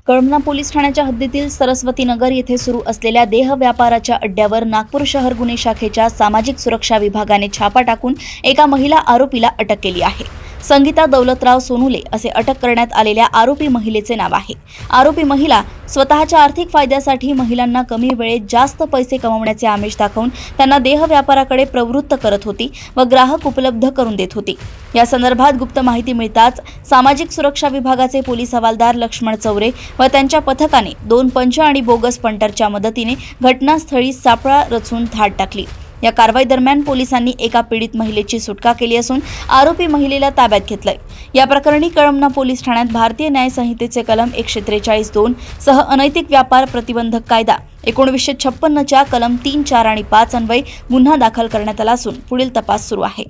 Kalamna police ठाण्याच्या हद्दीतील सरस्वती नगर येथे सुरू असलेल्या देह व्यापाराच्या अड्ड्यावर नागपूर शहर गुन्हे शाखेच्या सामाजिक सुरक्षा विभागाने छापा टाकून एका महिला आरोपीला अटक केली आहे। संगीता दौलतराव सोनुले असे अटक करण्यात आलेल्या आरोपी महिलेचे नाव आहे। आरोपी महिला स्वतःच्या आर्थिक फायद्यासाठी महिलांना कमी वेळेत जास्त पैसे कमवण्याचे आमिष दाखवून त्यांना देह व्यापाराकडे प्रवृत्त करत होती व ग्राहक उपलब्ध करून देत होती। या संदर्भात गुप्त माहिती मिळताच सामाजिक सुरक्षा विभागाचे पोलीस हवालदार लक्ष्मण चौरे व त्यांच्या पथकाने 2 पंच आणि बोगस पंटरच्या मदतीने घटनास्थळी सापळा रचून धाड टाकली। या कारवाई दरम्यान पोलिसांनी एका पीडित महिलेची सुटका केली असून आरोपी महिलेला ताब्यात घेतलंय। या प्रकरणी कळमना पोलीस ठाण्यात भारतीय न्याय संहितेचे कलम 143(2) सह अनैतिक व्यापार प्रतिबंधक कायदा 1956 च्या कलम 3, 4 आणि 5 अन्वये गुन्हा दाखल करण्यात आला असून पुढील तपास सुरू आहे।